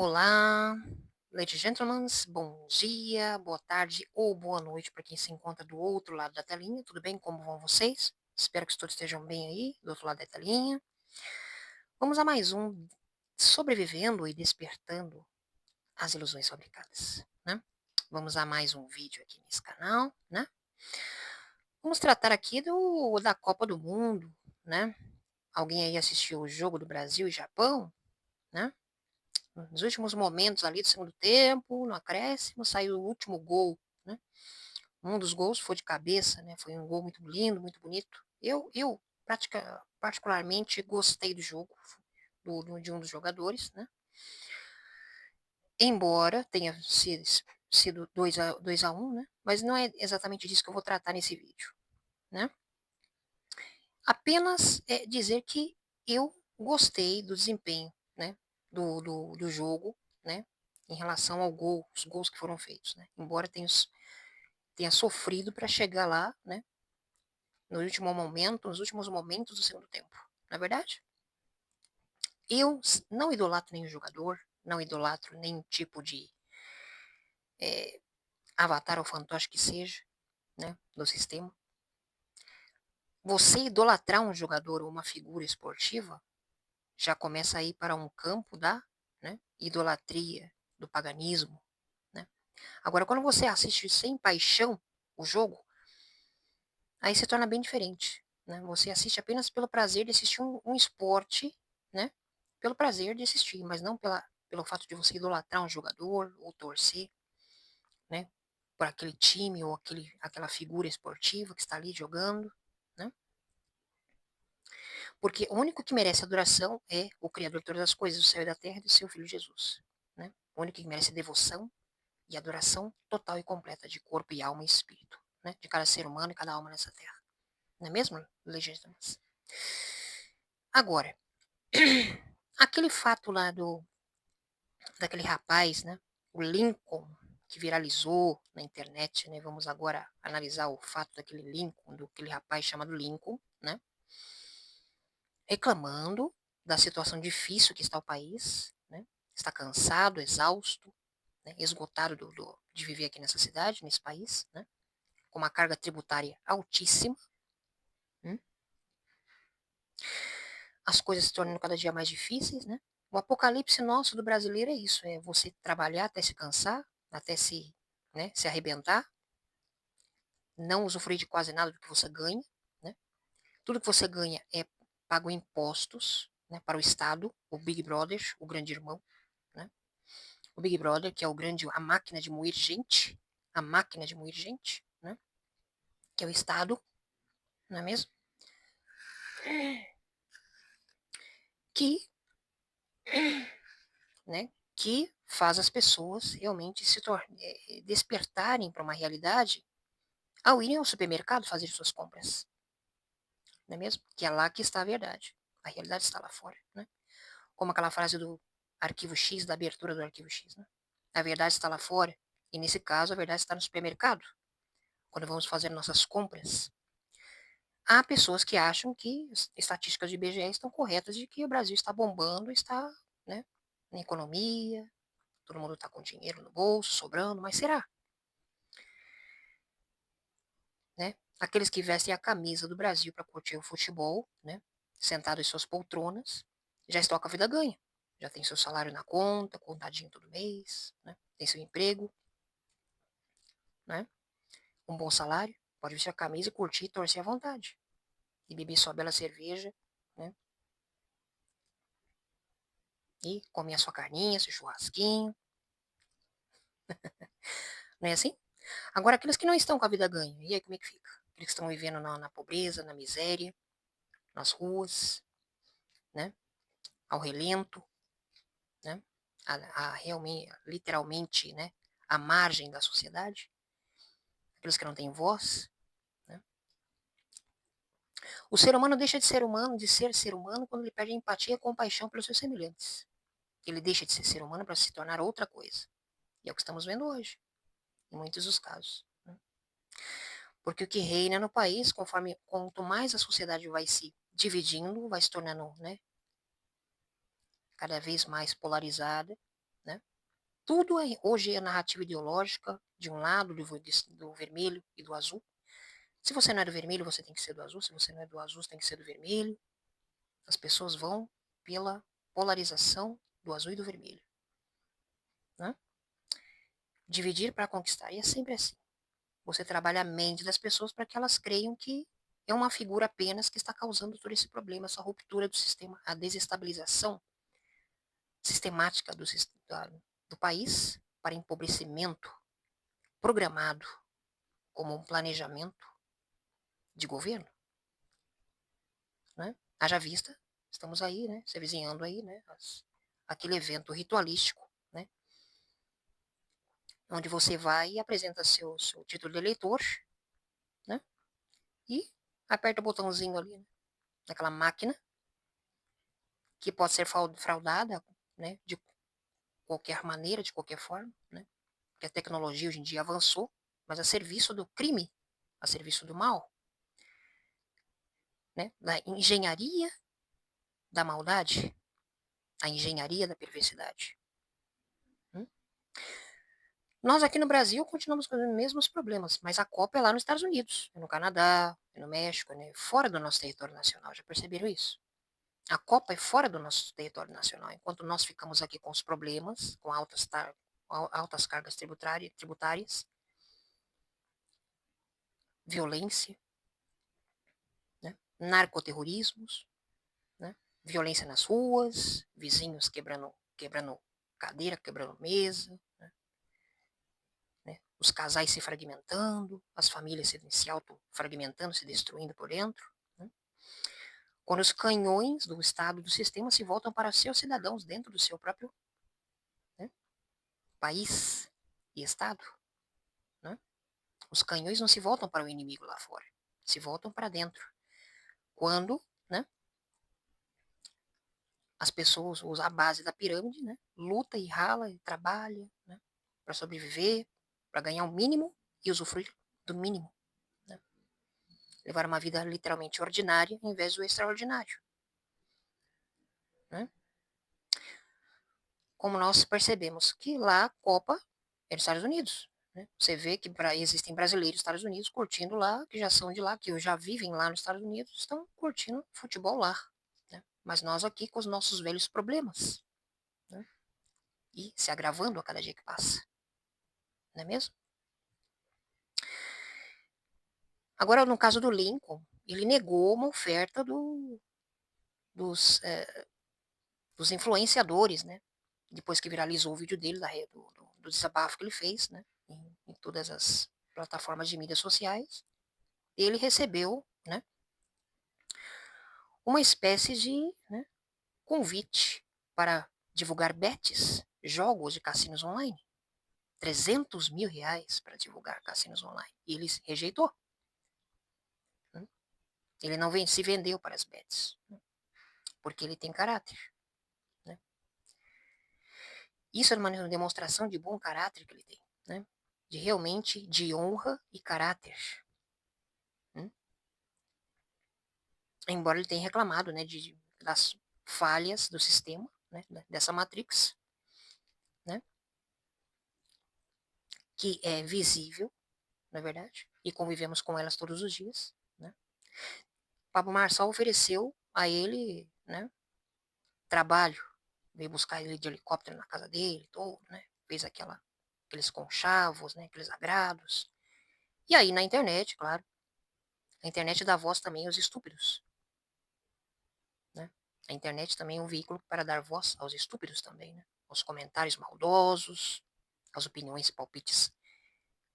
Olá, ladies and gentlemen, bom dia, boa tarde ou boa noite para quem se encontra do outro lado da telinha. Tudo bem? Como vão vocês? Espero que todos estejam bem aí, do outro lado da telinha. Vamos a mais um Sobrevivendo e Despertando as Ilusões Fabricadas, né? Vamos a mais um vídeo aqui nesse canal, né? Vamos tratar aqui da Copa do Mundo, né? Alguém aí assistiu o jogo do Brasil e Japão, né? Nos últimos momentos ali do segundo tempo, no acréscimo, saiu o último gol, né? Um dos gols foi de cabeça, né? Foi um gol muito lindo, muito bonito. Eu particularmente gostei do jogo, de um dos jogadores, né? Embora tenha sido 2-1, né? Mas não é exatamente disso que eu vou tratar nesse vídeo, né? Apenas dizer que eu gostei do desempenho, né? Do jogo, né? Em relação os gols que foram feitos, né? Embora tenha sofrido para chegar lá, né? Nos últimos momentos do segundo tempo. Não é verdade? Eu não idolatro nenhum jogador, não idolatro nenhum tipo de avatar ou fantoche que seja, né? Do sistema. Você idolatrar um jogador ou uma figura esportiva já começa a ir para um campo da, né, idolatria, do paganismo, né? Agora, quando você assiste sem paixão o jogo, aí se torna bem diferente, né? Você assiste apenas pelo prazer de assistir um esporte, né? Pelo prazer de assistir, mas não pelo fato de você idolatrar um jogador ou torcer, né? Por aquele time ou aquela figura esportiva que está ali jogando, né? Porque o único que merece adoração é o Criador de todas as coisas, do céu e da terra, e do seu Filho Jesus, né? O único que merece devoção e adoração total e completa de corpo e alma e espírito, né? De cada ser humano e cada alma nessa terra. Não é mesmo, legítimas? Agora, aquele fato lá daquele rapaz, né? O Lincoln, que viralizou na internet, né? Vamos agora analisar o fato daquele Lincoln, daquele rapaz chamado Lincoln, né? Reclamando da situação difícil que está o país, né? Está cansado, exausto, né? Esgotado de viver aqui nessa cidade, nesse país, né? Com uma carga tributária altíssima. Hum? As coisas se tornando cada dia mais difíceis, né? O apocalipse nosso do brasileiro é isso, é você trabalhar até se cansar, até se arrebentar, não usufruir de quase nada do que você ganha, né? Tudo que você ganha é pago impostos, né, para o Estado, o Big Brother, o grande irmão, né? O Big Brother, que é a máquina de moer gente, a máquina de moer gente, né? Que é o Estado, não é mesmo? Que, né, que faz as pessoas realmente despertarem para uma realidade ao irem ao supermercado fazer suas compras, não é mesmo? Que é lá que está a verdade. A realidade está lá fora, né? Como aquela frase do arquivo X, da abertura do arquivo X, né? A verdade está lá fora. E nesse caso, a verdade está no supermercado. Quando vamos fazer nossas compras, há pessoas que acham que as estatísticas de IBGE estão corretas de que o Brasil está bombando, está, né, na economia, todo mundo está com dinheiro no bolso, sobrando, mas será? Né? Aqueles que vestem a camisa do Brasil para curtir o futebol, né, sentados em suas poltronas, já estão com a vida ganha. Já tem seu salário na conta, contadinho todo mês, né? Tem seu emprego, né? Um bom salário, pode vestir a camisa e curtir e torcer à vontade. E beber sua bela cerveja, né? E comer a sua carninha, seu churrasquinho, não é assim? Agora, aqueles que não estão com a vida ganha, e aí como é que fica? Aqueles que estão vivendo na pobreza, na miséria, nas ruas, né? Ao relento, né? Realmente, literalmente, né? À margem da sociedade, aqueles que não têm voz, né? O ser humano deixa de ser ser humano, quando ele perde a empatia e a compaixão pelos seus semelhantes. Ele deixa de ser ser humano para se tornar outra coisa. E é o que estamos vendo hoje, em muitos dos casos, né? Porque o que reina no país, quanto mais a sociedade vai se dividindo, vai se tornando, né, cada vez mais polarizada, né? Tudo hoje é narrativa ideológica, de um lado, do vermelho e do azul. Se você não é do vermelho, você tem que ser do azul. Se você não é do azul, você tem que ser do vermelho. As pessoas vão pela polarização do azul e do vermelho. Né? Dividir para conquistar. E é sempre assim. Você trabalha a mente das pessoas para que elas creiam que é uma figura apenas que está causando todo esse problema, essa ruptura do sistema, a desestabilização sistemática do país para empobrecimento programado como um planejamento de governo. Né? Haja vista, estamos aí, né, se avizinhando aí, né, aquele evento ritualístico, né, onde você vai e apresenta seu título de eleitor, né, e aperta o botãozinho ali, né, naquela máquina, que pode ser fraudada, né, de qualquer maneira, de qualquer forma, né, porque a tecnologia hoje em dia avançou, mas a serviço do crime, a serviço do mal, né, da engenharia da maldade, a engenharia da perversidade. Nós aqui no Brasil continuamos com os mesmos problemas, mas a Copa é lá nos Estados Unidos, é no Canadá, é no México, né? Fora do nosso território nacional. Já perceberam isso? A Copa é fora do nosso território nacional, enquanto nós ficamos aqui com os problemas, com altas cargas tributárias, violência, né? Narcoterrorismos, né? Violência nas ruas, vizinhos quebrando cadeira, quebrando mesa, né? Os casais se fragmentando, as famílias se auto-fragmentando, se destruindo por dentro. Né? Quando os canhões do Estado, do sistema, se voltam para seus cidadãos dentro do seu próprio, né, país e Estado. Né? Os canhões não se voltam para o inimigo lá fora, se voltam para dentro. Quando, né, as pessoas, a base da pirâmide, né, luta e rala e trabalha, né, para sobreviver, para ganhar o mínimo e usufruir do mínimo. Né? Levar uma vida literalmente ordinária em vez do extraordinário. Né? Como nós percebemos que lá a Copa é nos Estados Unidos. Né? Você vê que existem brasileiros nos Estados Unidos curtindo lá, que já são de lá, que já vivem lá nos Estados Unidos, estão curtindo futebol lá. Né? Mas nós aqui com os nossos velhos problemas. Né? E se agravando a cada dia que passa. Não é mesmo? Agora, no caso do Lincoln, ele negou uma oferta dos influenciadores, né? Depois que viralizou o vídeo dele, do desabafo que ele fez, né? Em todas as plataformas de mídias sociais, ele recebeu, né? Uma espécie de, né, convite para divulgar bets, jogos de cassinos online. 300 mil reais para divulgar cassinos online. E ele rejeitou. Né? Ele não se vendeu para as bets. Né? Porque ele tem caráter. Né? Isso é uma demonstração de bom caráter que ele tem. Né? De realmente de honra e caráter. Né? Embora ele tenha reclamado, né, das falhas do sistema, né, dessa Matrix, né, que é visível, na verdade, e convivemos com elas todos os dias. Né. Pablo Marçal ofereceu a ele, né, trabalho, veio buscar ele de helicóptero na casa dele, todo, né, fez aqueles conchavos, né, aqueles agrados. E aí na internet, claro, a internet dá voz também aos estúpidos. Né? A internet também é um veículo para dar voz aos estúpidos também, né? Aos comentários maldosos, às opiniões e palpites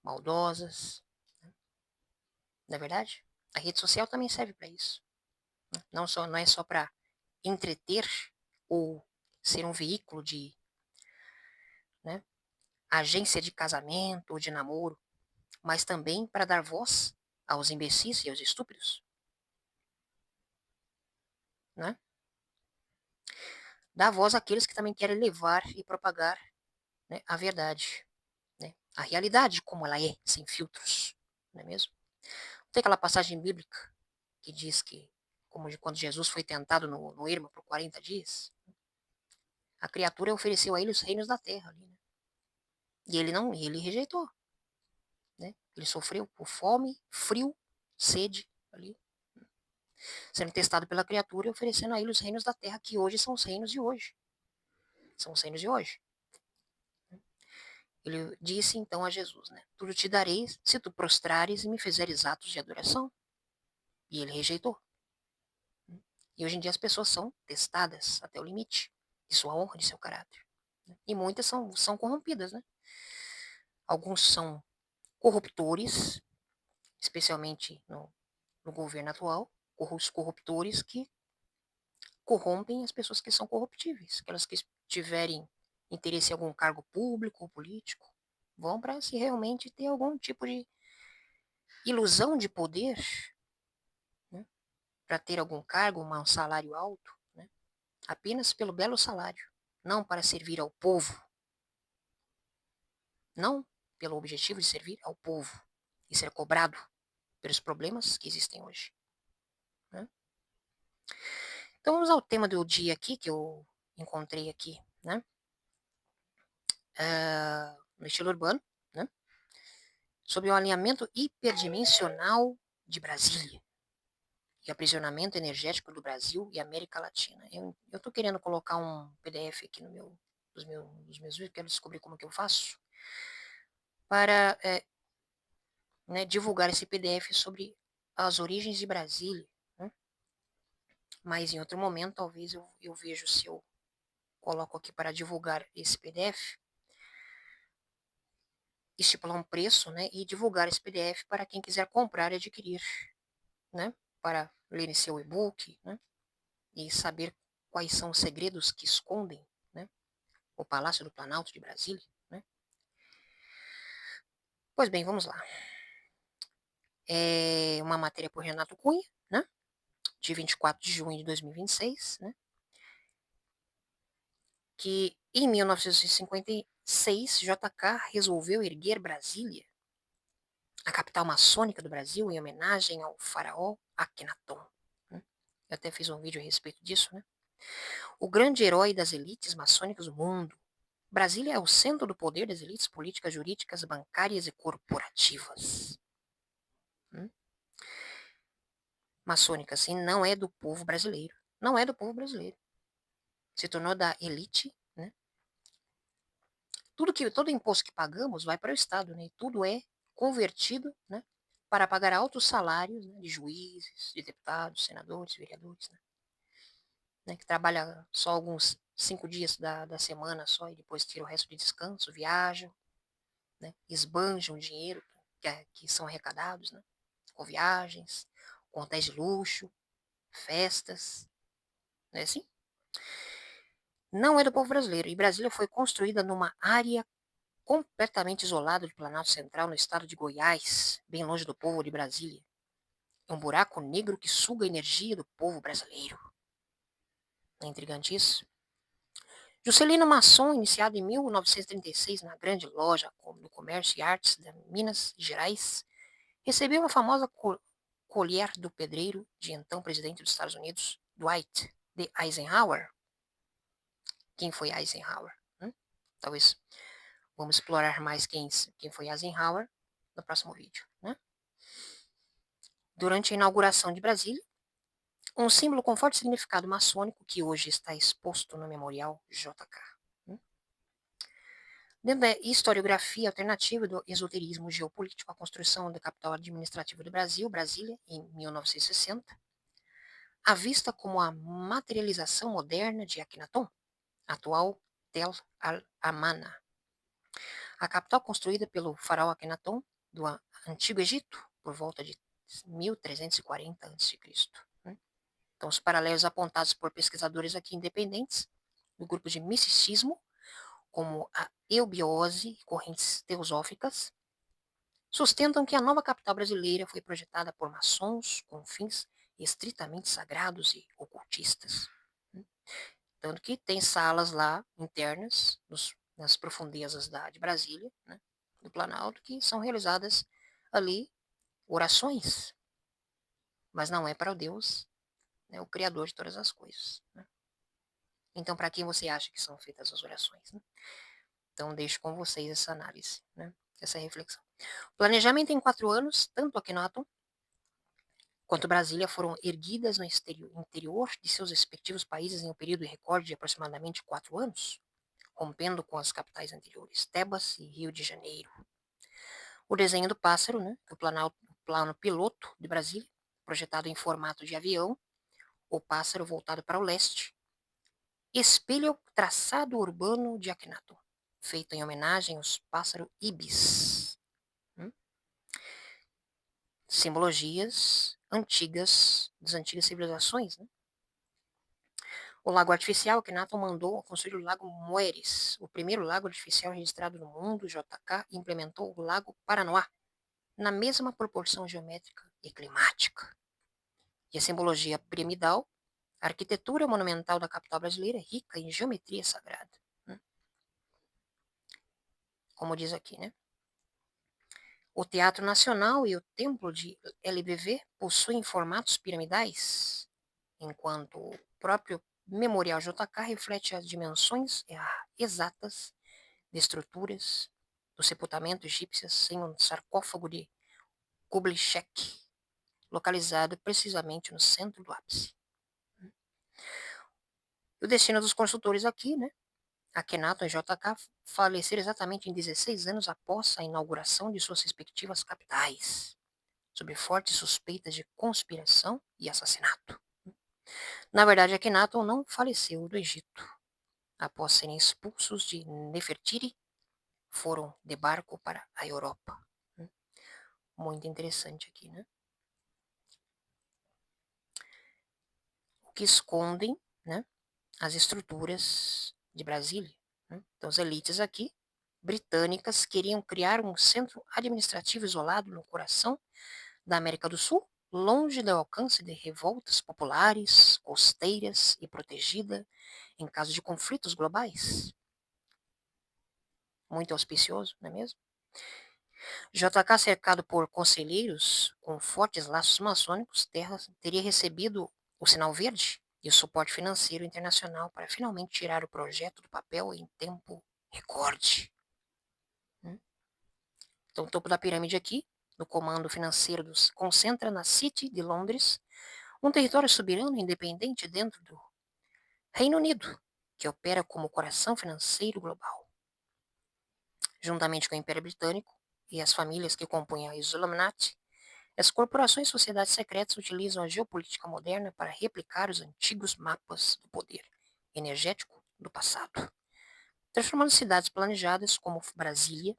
maldosas. Né? Não é verdade? A rede social também serve para isso. Né? Não é só para entreter ou ser um veículo de, né, agência de casamento ou de namoro, mas também para dar voz aos imbecis e aos estúpidos. Né? Dá voz àqueles que também querem levar e propagar, né, a verdade. Né? A realidade como ela é, sem filtros, não é mesmo? Tem aquela passagem bíblica que diz que, como quando Jesus foi tentado no ermo por 40 dias, a criatura ofereceu a ele os reinos da terra. Ali, né? E ele rejeitou, né? Ele sofreu por fome, frio, sede ali, sendo testado pela criatura e oferecendo a ele os reinos da terra, que hoje são os reinos de hoje. São os reinos de hoje. Ele disse então a Jesus, né? Tudo te darei se tu prostrares e me fizeres atos de adoração. E ele rejeitou. E hoje em dia as pessoas são testadas até o limite de sua honra, de seu caráter. E muitas são corrompidas, né? Alguns são corruptores, especialmente no governo atual, os corruptores que corrompem as pessoas que são corruptíveis, aquelas que tiverem interesse em algum cargo público ou político, vão para se realmente ter algum tipo de ilusão de poder, né? Para ter algum cargo, um salário alto, né? Apenas pelo belo salário, não para servir ao povo, não pelo objetivo de servir ao povo e ser cobrado pelos problemas que existem hoje, né? Então vamos ao tema do dia aqui, que eu encontrei aqui, né? No estilo urbano, né? Sobre o alinhamento hiperdimensional de Brasília e aprisionamento energético do Brasil e América Latina. Eu estou querendo colocar um PDF aqui nos meus vídeos, quero descobrir como que eu faço para né, divulgar esse PDF sobre as origens de Brasília, né? Mas em outro momento, talvez eu vejo se eu coloco aqui para divulgar esse PDF, estipular um preço, né, e divulgar esse PDF para quem quiser comprar e adquirir, né, para ler em seu e-book, né, e saber quais são os segredos que escondem, né, o Palácio do Planalto de Brasília, né. Pois bem, vamos lá. É uma matéria por Renato Cunha, né, de 24 de junho de 2026, né, que em 1956 JK resolveu erguer Brasília, a capital maçônica do Brasil, em homenagem ao faraó Akhenaton, né. Eu até fiz um vídeo a respeito disso, né. O grande herói das elites maçônicas do mundo. Brasília é o centro do poder das elites políticas, jurídicas, bancárias e corporativas. Hum? Maçônicas, e não é do povo brasileiro. Não é do povo brasileiro. Se tornou da elite, né? Todo imposto que pagamos vai para o Estado, né? E tudo é convertido, né, para pagar altos salários, né, de juízes, de deputados, senadores, vereadores, né, que trabalha só alguns 5 dias da semana só e depois tira o resto de descanso, viajam, né, esbanjam dinheiro que são arrecadados, né, com viagens, com hotéis de luxo, festas, não é assim? Não é do povo brasileiro. E Brasília foi construída numa área completamente isolada do Planalto Central, no estado de Goiás, bem longe do povo de Brasília. É um buraco negro que suga a energia do povo brasileiro. Não é intrigante isso? Juscelino Masson, iniciado em 1936 na grande loja do Comércio e Artes de Minas Gerais, recebeu a famosa colher do pedreiro de então presidente dos Estados Unidos, Dwight D. Eisenhower. Quem foi Eisenhower? Talvez vamos explorar mais quem foi Eisenhower no próximo vídeo, né? Durante a inauguração de Brasília, um símbolo com forte significado maçônico que hoje está exposto no Memorial JK. Dentro da historiografia alternativa do esoterismo geopolítico, a construção da capital administrativa do Brasil, Brasília, em 1960, à vista como a materialização moderna de Akhenaton, atual Tel al-Amarna. A capital construída pelo faraó Akhenaton do Antigo Egito, por volta de 1340 a.C. Então, os paralelos apontados por pesquisadores aqui independentes, do grupo de misticismo, como a eubiose e correntes teosóficas, sustentam que a nova capital brasileira foi projetada por maçons com fins estritamente sagrados e ocultistas. Tanto que tem salas lá internas, nas profundezas de Brasília, né, do Planalto, que são realizadas ali orações, mas não é para o Deus, né, o Criador de todas as coisas. Né? Então, para quem você acha que são feitas as orações? Né? Então, deixo com vocês essa análise, né? Essa reflexão. O planejamento em 4 anos, tanto Akhenaton quanto Brasília foram erguidas no interior de seus respectivos países em um período recorde de aproximadamente 4 anos, rompendo com as capitais anteriores, Tebas e Rio de Janeiro. O desenho do pássaro, né, o plano piloto de Brasília, projetado em formato de avião, o pássaro voltado para o leste, espelha o traçado urbano de Akhenaton, feito em homenagem aos pássaros ibis. Simbologias antigas, das antigas civilizações, né? O lago artificial, Akhenaton mandou construir o lago Mueres, o primeiro lago artificial registrado no mundo. JK implementou o lago Paranoá, na mesma proporção geométrica e climática. E a simbologia piramidal, a arquitetura monumental da capital brasileira, rica em geometria sagrada. Né? Como diz aqui, né? O Teatro Nacional e o Templo de LBV possuem formatos piramidais, enquanto o próprio Memorial JK reflete as dimensões exatas de estruturas do sepultamento egípcias em um sarcófago de Kubli-Shek, localizado precisamente no centro do ápice. O destino dos construtores aqui, né? Akhenaton e JK faleceram exatamente em 16 anos após a inauguração de suas respectivas capitais, sob fortes suspeitas de conspiração e assassinato. Na verdade, Akhenaton não faleceu do Egito. Após serem expulsos de Nefertiti, foram de barco para a Europa. Muito interessante aqui, né? O que escondem, né, as estruturas de Brasília. Né? Então, as elites aqui, britânicas, queriam criar um centro administrativo isolado no coração da América do Sul, longe do alcance de revoltas populares, costeiras e protegida em caso de conflitos globais. Muito auspicioso, não é mesmo? JK, cercado por conselheiros com fortes laços maçônicos, teria recebido o sinal verde e o suporte financeiro internacional para finalmente tirar o projeto do papel em tempo recorde. Então, o topo da pirâmide aqui, no comando financeiro concentra na City de Londres, um território soberano e independente dentro do Reino Unido, que opera como coração financeiro global. Juntamente com o Império Britânico e as famílias que compõem a Illuminati, as corporações e sociedades secretas utilizam a geopolítica moderna para replicar os antigos mapas do poder energético do passado, transformando cidades planejadas como Brasília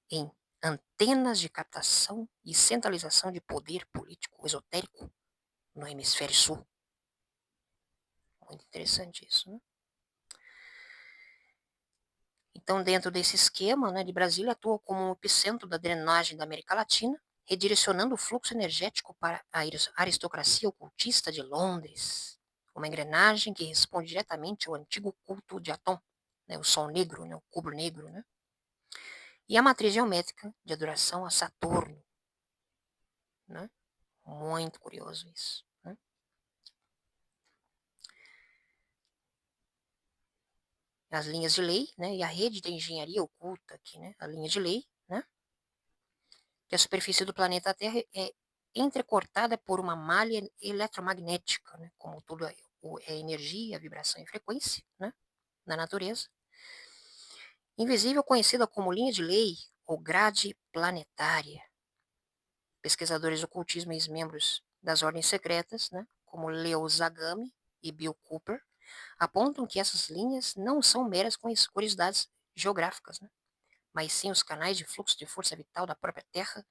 em antenas de captação e centralização de poder político esotérico no hemisfério sul. Muito interessante isso, né? Então, dentro desse esquema, né, de Brasília atua como um epicentro da drenagem da América Latina, redirecionando o fluxo energético para a aristocracia ocultista de Londres, uma engrenagem que responde diretamente ao antigo culto de Atom, né, o Sol Negro, né, o Cubo Negro, né, e a matriz geométrica de adoração a Saturno. Né? Muito curioso isso. Né? As linhas de lei, né, e a rede de engenharia oculta aqui, né, a linha de lei, né, que a superfície do planeta Terra é entrecortada por uma malha eletromagnética, né, como tudo é energia, vibração e frequência, né, na natureza. Invisível, conhecida como linha de lei ou grade planetária. Pesquisadores de ocultismo e ex-membros das ordens secretas, né, como Leo Zagami e Bill Cooper, apontam que essas linhas não são meras curiosidades geográficas, né, mas sim os canais de fluxo de força vital da própria Terra,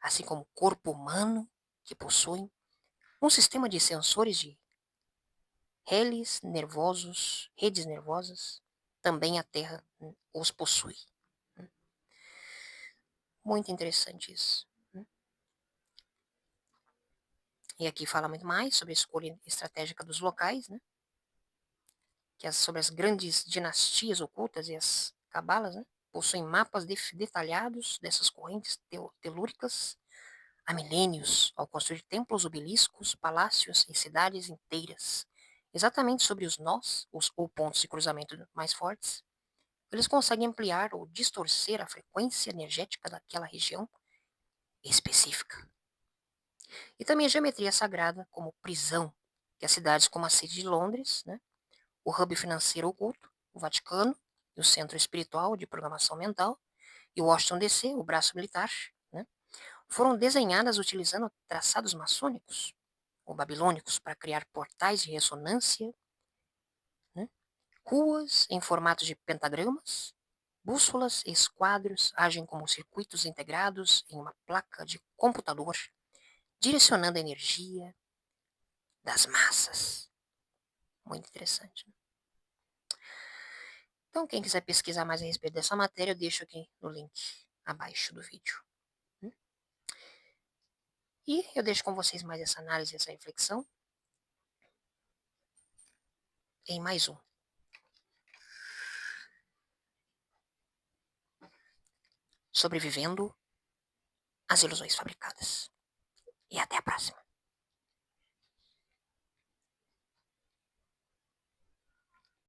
assim como o corpo humano, que possuem um sistema de sensores de redes nervosas, também a Terra os possui. Muito interessante isso. E aqui fala muito mais sobre a escolha estratégica dos locais, né? Sobre as grandes dinastias ocultas e as cabalas, né? Possuem mapas detalhados dessas correntes telúricas há milênios, ao construir templos, obeliscos, palácios e cidades inteiras, exatamente sobre os nós, ou pontos de cruzamento mais fortes, eles conseguem ampliar ou distorcer a frequência energética daquela região específica. E também a geometria sagrada, como prisão, que as cidades como a sede de Londres, né, o hub financeiro oculto, o Vaticano, e o centro espiritual de programação mental, e o Washington DC, o braço militar, né, foram desenhadas utilizando traçados maçônicos ou babilônicos para criar portais de ressonância, né, ruas em formato de pentagramas, bússolas e esquadros agem como circuitos integrados em uma placa de computador, direcionando a energia das massas. Muito interessante, né? Então, quem quiser pesquisar mais a respeito dessa matéria, eu deixo aqui no link abaixo do vídeo, né? E eu deixo com vocês mais essa análise, essa reflexão, em mais um. Sobrevivendo às ilusões fabricadas. E até a próxima.